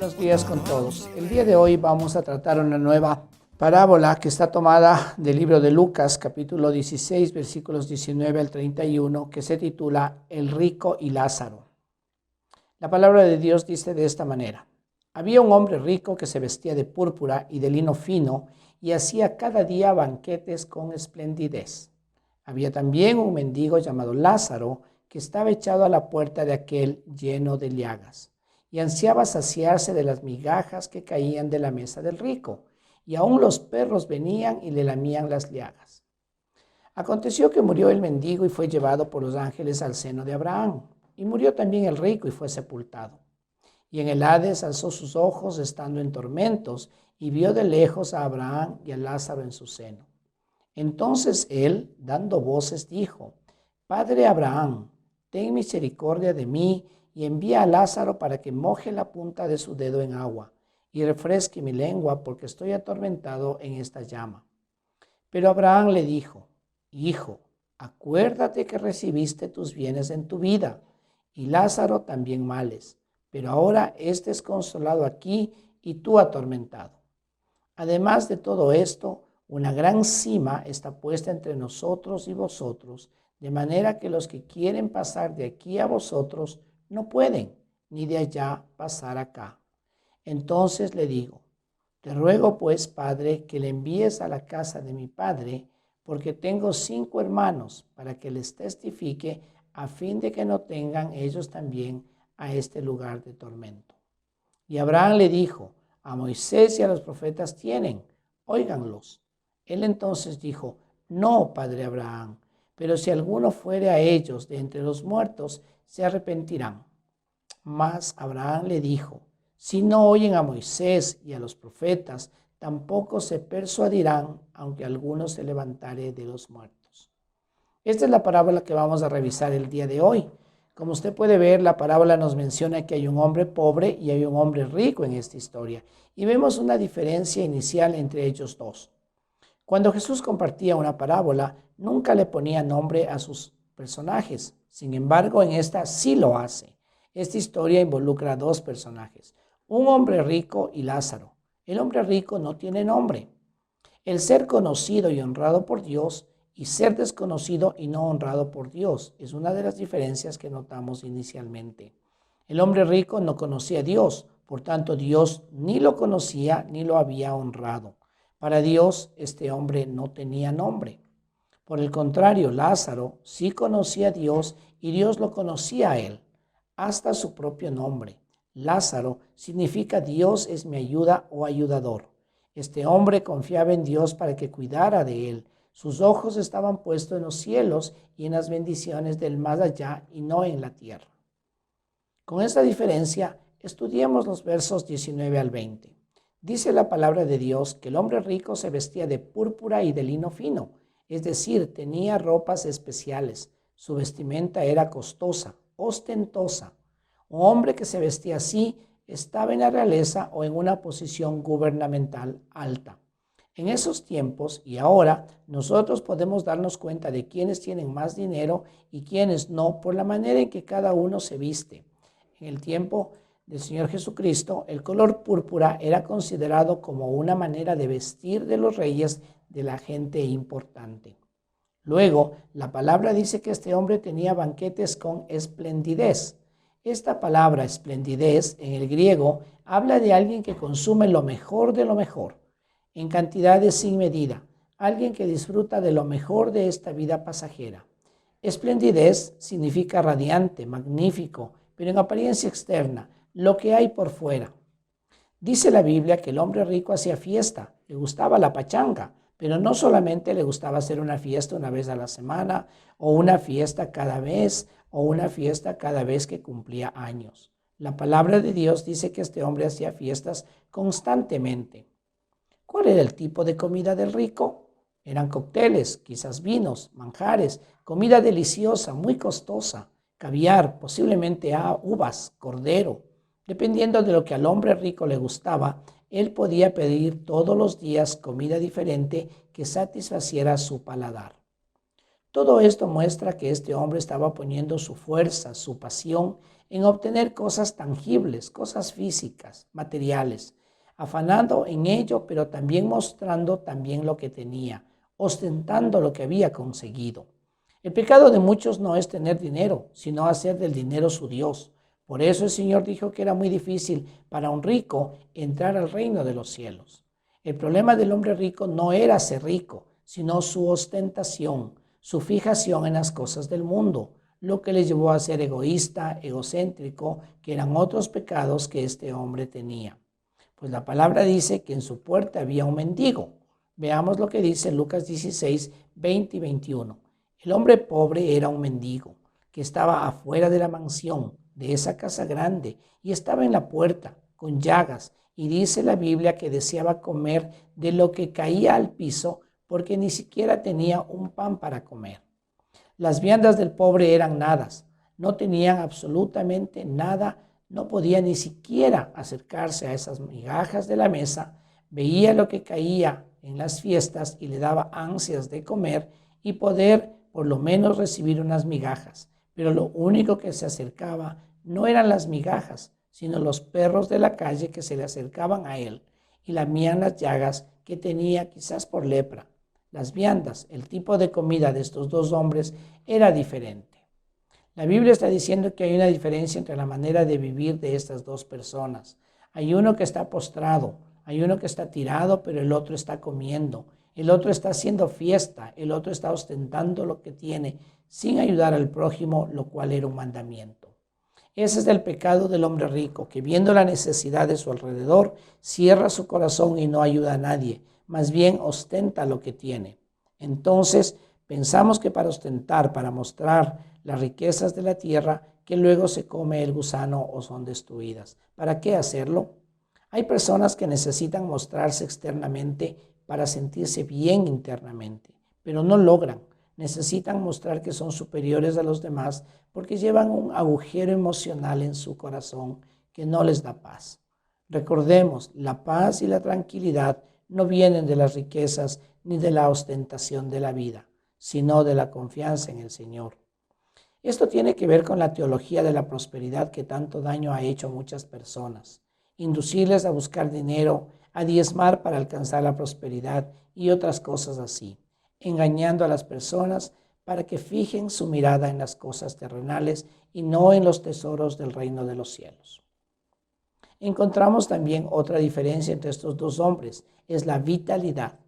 Buenos días con todos. El día de hoy vamos a tratar una nueva parábola que está tomada del libro de Lucas, capítulo 16, versículos 19 al 31, que se titula El rico y Lázaro. La palabra de Dios dice de esta manera: Había un hombre rico que se vestía de púrpura y de lino fino y hacía cada día banquetes con esplendidez. Había también un mendigo llamado Lázaro que estaba echado a la puerta de aquel lleno de llagas y ansiaba saciarse de las migajas que caían de la mesa del rico, y aún los perros venían y le lamían las llagas. Aconteció que murió el mendigo y fue llevado por los ángeles al seno de Abraham, y murió también el rico y fue sepultado. Y en el Hades alzó sus ojos estando en tormentos, y vio de lejos a Abraham y a Lázaro en su seno. Entonces él, dando voces, dijo: Padre Abraham, ten misericordia de mí y envía a Lázaro para que moje la punta de su dedo en agua y refresque mi lengua, porque estoy atormentado en esta llama. Pero Abraham le dijo: Hijo, acuérdate que recibiste tus bienes en tu vida, y Lázaro también males, pero ahora éste es consolado aquí y tú atormentado. Además de todo esto, una gran sima está puesta entre nosotros y vosotros, de manera que los que quieren pasar de aquí a vosotros no pueden, ni de allá pasar acá. Entonces le digo: Te ruego pues, Padre, que le envíes a la casa de mi padre, porque tengo 5 hermanos, para que les testifique, a fin de que no tengan ellos también a este lugar de tormento. Y Abraham le dijo: A Moisés y a los profetas tienen, óiganlos. Él entonces dijo: No, padre Abraham, pero si alguno fuere a ellos de entre los muertos, se arrepentirán. Mas Abraham le dijo: Si no oyen a Moisés y a los profetas, tampoco se persuadirán, aunque alguno se levantare de los muertos. Esta es la parábola que vamos a revisar el día de hoy. Como usted puede ver, la parábola nos menciona que hay un hombre pobre y hay un hombre rico en esta historia. Y vemos una diferencia inicial entre ellos dos. Cuando Jesús compartía una parábola, nunca le ponía nombre a sus personajes. Sin embargo, en esta sí lo hace. Esta historia involucra a 2 personajes: un hombre rico y Lázaro. El hombre rico no tiene nombre. El ser conocido y honrado por Dios y ser desconocido y no honrado por Dios es una de las diferencias que notamos inicialmente. El hombre rico no conocía a Dios, por tanto Dios ni lo conocía ni lo había honrado. Para Dios este hombre no tenía nombre. Por el contrario, Lázaro sí conocía a Dios y Dios lo conocía a él, hasta su propio nombre. Lázaro significa Dios es mi ayuda o ayudador. Este hombre confiaba en Dios para que cuidara de él. Sus ojos estaban puestos en los cielos y en las bendiciones del más allá y no en la tierra. Con esta diferencia, estudiemos los versos 19 al 20. Dice la palabra de Dios que el hombre rico se vestía de púrpura y de lino fino, es decir, tenía ropas especiales. Su vestimenta era costosa, ostentosa. Un hombre que se vestía así estaba en la realeza o en una posición gubernamental alta. En esos tiempos y ahora, nosotros podemos darnos cuenta de quiénes tienen más dinero y quiénes no por la manera en que cada uno se viste. En el tiempo del Señor Jesucristo, el color púrpura era considerado como una manera de vestir de los reyes, de la gente importante. Luego, la palabra dice que este hombre tenía banquetes con esplendidez. Esta palabra esplendidez en el griego habla de alguien que consume lo mejor de lo mejor, en cantidades sin medida, alguien que disfruta de lo mejor de esta vida pasajera. Esplendidez significa radiante, magnífico, pero en apariencia externa, lo que hay por fuera. Dice la Biblia que el hombre rico hacía fiesta, le gustaba la pachanga, pero no solamente le gustaba hacer una fiesta una vez a la semana, o una fiesta cada mes, o una fiesta cada vez que cumplía años. La palabra de Dios dice que este hombre hacía fiestas constantemente. ¿Cuál era el tipo de comida del rico? Eran cócteles, quizás vinos, manjares, comida deliciosa, muy costosa, caviar, posiblemente uvas, cordero. Dependiendo de lo que al hombre rico le gustaba, él podía pedir todos los días comida diferente que satisfaciera su paladar. Todo esto muestra que este hombre estaba poniendo su fuerza, su pasión en obtener cosas tangibles, cosas físicas, materiales, afanando en ello, pero también mostrando también lo que tenía, ostentando lo que había conseguido. El pecado de muchos no es tener dinero, sino hacer del dinero su Dios. Por eso el Señor dijo que era muy difícil para un rico entrar al reino de los cielos. El problema del hombre rico no era ser rico, sino su ostentación, su fijación en las cosas del mundo, lo que le llevó a ser egoísta, egocéntrico, que eran otros pecados que este hombre tenía. Pues la palabra dice que en su puerta había un mendigo. Veamos lo que dice Lucas 16, 20 y 21. El hombre pobre era un mendigo que estaba afuera de la mansión, de esa casa grande, y estaba en la puerta, con llagas, y dice la Biblia que deseaba comer de lo que caía al piso, porque ni siquiera tenía un pan para comer. Las viandas del pobre eran nadas, no tenían absolutamente nada, no podía ni siquiera acercarse a esas migajas de la mesa, veía lo que caía en las fiestas y le daba ansias de comer y poder por lo menos recibir unas migajas. Pero lo único que se acercaba no eran las migajas, sino los perros de la calle que se le acercaban a él y lamían las llagas que tenía quizás por lepra. Las viandas, el tipo de comida de estos dos hombres era diferente. La Biblia está diciendo que hay una diferencia entre la manera de vivir de estas dos personas. Hay uno que está postrado, hay uno que está tirado, pero el otro está comiendo. El otro está haciendo fiesta, el otro está ostentando lo que tiene sin ayudar al prójimo, lo cual era un mandamiento. Ese es el pecado del hombre rico, que viendo la necesidad de su alrededor, cierra su corazón y no ayuda a nadie, más bien ostenta lo que tiene. Entonces, pensamos que para ostentar, para mostrar las riquezas de la tierra, que luego se come el gusano o son destruidas. ¿Para qué hacerlo? Hay personas que necesitan mostrarse externamente para sentirse bien internamente, pero no logran. Necesitan mostrar que son superiores a los demás porque llevan un agujero emocional en su corazón que no les da paz. Recordemos, la paz y la tranquilidad no vienen de las riquezas ni de la ostentación de la vida, sino de la confianza en el Señor. Esto tiene que ver con la teología de la prosperidad que tanto daño ha hecho a muchas personas. Inducirles a buscar dinero, a diezmar para alcanzar la prosperidad y otras cosas así, engañando a las personas para que fijen su mirada en las cosas terrenales y no en los tesoros del reino de los cielos. Encontramos también otra diferencia entre estos dos hombres, es la vitalidad.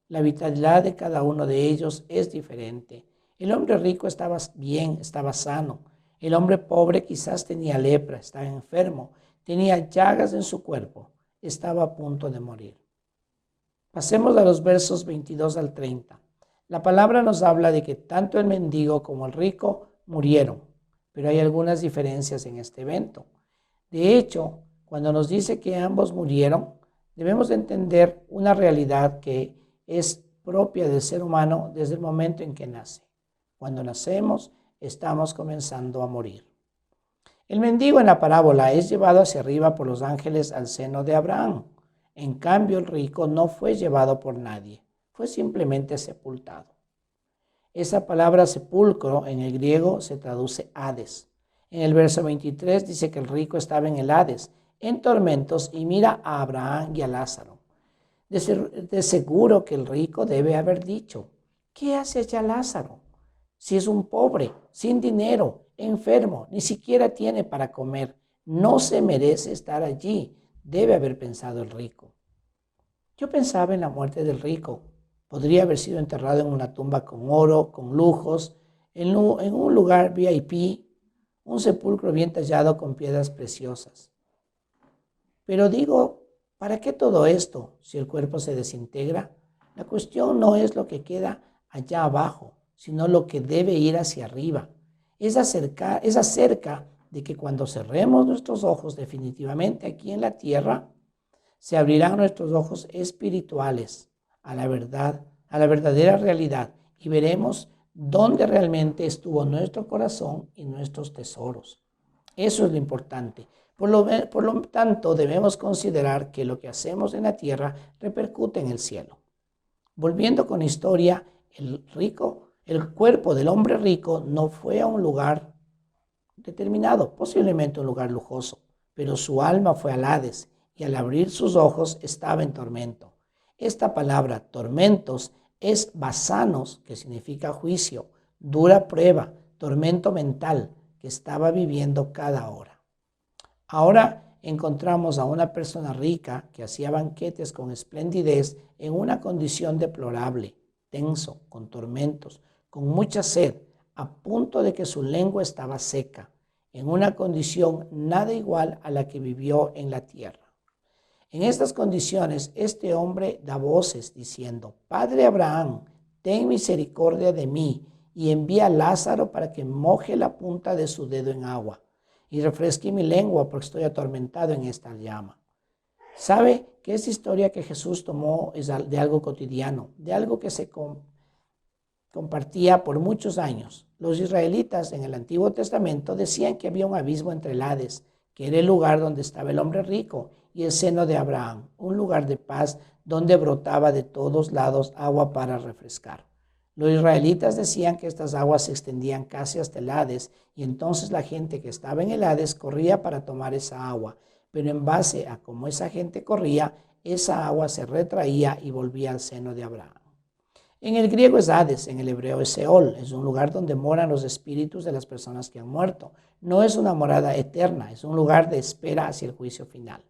La vitalidad de cada uno de ellos es diferente. El hombre rico estaba bien, estaba sano. El hombre pobre quizás tenía lepra, estaba enfermo, tenía llagas en su cuerpo, estaba a punto de morir. Pasemos a los versos 22 al 30. La palabra nos habla de que tanto el mendigo como el rico murieron, pero hay algunas diferencias en este evento. De hecho, cuando nos dice que ambos murieron, debemos de entender una realidad que es propia del ser humano desde el momento en que nace. Cuando nacemos, estamos comenzando a morir. El mendigo en la parábola es llevado hacia arriba por los ángeles al seno de Abraham. En cambio, el rico no fue llevado por nadie, fue simplemente sepultado. Esa palabra sepulcro en el griego se traduce Hades. En el verso 23 dice que el rico estaba en el Hades, en tormentos, y mira a Abraham y a Lázaro. De seguro que el rico debe haber dicho, ¿qué hace allá Lázaro? Si es un pobre, sin dinero, enfermo, ni siquiera tiene para comer, no se merece estar allí, debe haber pensado el rico. Yo pensaba en la muerte del rico. Podría haber sido enterrado en una tumba con oro, con lujos, en un lugar VIP, un sepulcro bien tallado con piedras preciosas. Pero digo, ¿para qué todo esto si el cuerpo se desintegra? La cuestión no es lo que queda allá abajo, sino lo que debe ir hacia arriba. Es acerca de que cuando cerremos nuestros ojos definitivamente aquí en la tierra, se abrirán nuestros ojos espirituales a la verdad, a la verdadera realidad, y veremos dónde realmente estuvo nuestro corazón y nuestros tesoros. Eso es lo importante. Por lo tanto, debemos considerar que lo que hacemos en la tierra repercute en el cielo. Volviendo con historia, el El cuerpo del hombre rico no fue a un lugar determinado, posiblemente un lugar lujoso, pero su alma fue al Hades y al abrir sus ojos estaba en tormento. Esta palabra tormentos es basanos, que significa juicio, dura prueba, tormento mental que estaba viviendo cada hora. Ahora encontramos a una persona rica que hacía banquetes con esplendidez en una condición deplorable, tenso, con tormentos, con mucha sed, a punto de que su lengua estaba seca, en una condición nada igual a la que vivió en la tierra. En estas condiciones, este hombre da voces diciendo: Padre Abraham, ten misericordia de mí y envía a Lázaro para que moje la punta de su dedo en agua y refresque mi lengua porque estoy atormentado en esta llama. ¿Sabe que esta historia que Jesús tomó es de algo cotidiano, de algo que se compartía por muchos años? Los israelitas en el Antiguo Testamento decían que había un abismo entre el Hades, que era el lugar donde estaba el hombre rico, y el seno de Abraham, un lugar de paz donde brotaba de todos lados agua para refrescar. Los israelitas decían que estas aguas se extendían casi hasta el Hades, y entonces la gente que estaba en el Hades corría para tomar esa agua, pero en base a cómo esa gente corría, esa agua se retraía y volvía al seno de Abraham. En el griego es Hades, en el hebreo es Seol, es un lugar donde moran los espíritus de las personas que han muerto. No es una morada eterna, es un lugar de espera hacia el juicio final.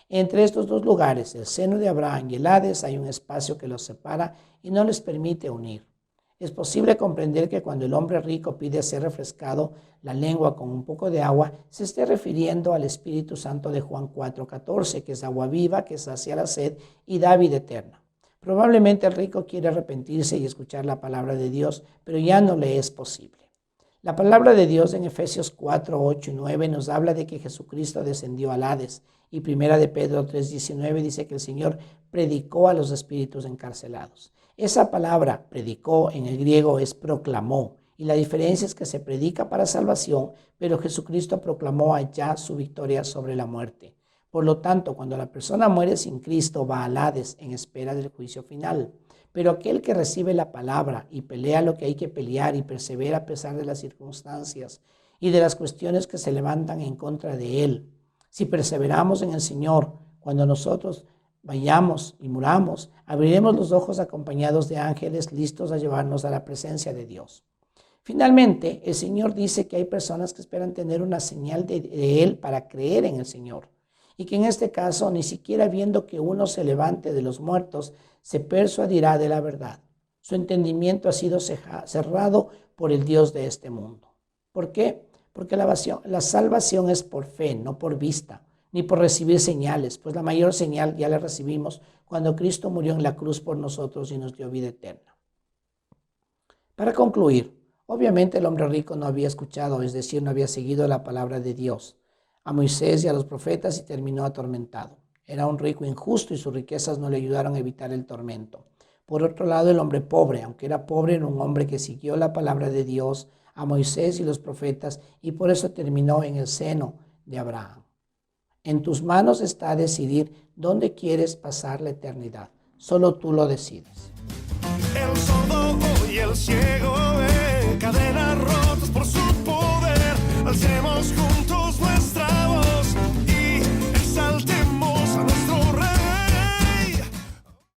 Entre estos dos lugares, el seno de Abraham y el Hades, hay un espacio que los separa y no les permite unir. Es posible comprender que cuando el hombre rico pide ser refrescado la lengua con un poco de agua, se esté refiriendo al Espíritu Santo de Juan 4:14, que es agua viva, que sacia la sed y da vida eterna. Probablemente el rico quiere arrepentirse y escuchar la palabra de Dios, pero ya no le es posible. La palabra de Dios en Efesios 4, 8 y 9 nos habla de que Jesucristo descendió al Hades, y Primera de Pedro 3:19 dice que el Señor predicó a los espíritus encarcelados. Esa palabra predicó en el griego es proclamó, y la diferencia es que se predica para salvación, pero Jesucristo proclamó allá su victoria sobre la muerte. Por lo tanto, cuando la persona muere sin Cristo, va al Hades en espera del juicio final. Pero aquel que recibe la palabra y pelea lo que hay que pelear y persevera a pesar de las circunstancias y de las cuestiones que se levantan en contra de él, si perseveramos en el Señor, cuando nosotros vayamos y muramos, abriremos los ojos acompañados de ángeles listos a llevarnos a la presencia de Dios. Finalmente, el Señor dice que hay personas que esperan tener una señal de Él para creer en el Señor, y que en este caso, ni siquiera viendo que uno se levante de los muertos, se persuadirá de la verdad. Su entendimiento ha sido cerrado por el Dios de este mundo. ¿Por qué? Porque la salvación es por fe, no por vista, ni por recibir señales, pues la mayor señal ya la recibimos cuando Cristo murió en la cruz por nosotros y nos dio vida eterna. Para concluir, obviamente el hombre rico no había escuchado, es decir, no había seguido la palabra de Dios, a Moisés y a los profetas, y terminó atormentado. Era un rico injusto y sus riquezas no le ayudaron a evitar el tormento. Por otro lado, el hombre pobre, aunque era pobre, era un hombre que siguió la palabra de Dios, a Moisés y los profetas, y por eso terminó en el seno de Abraham. En tus manos está decidir dónde quieres pasar la eternidad. Solo tú lo decides. El sordo y el ciego ve cadenas rotas por su poder. Alcemos juntos nuestra voz.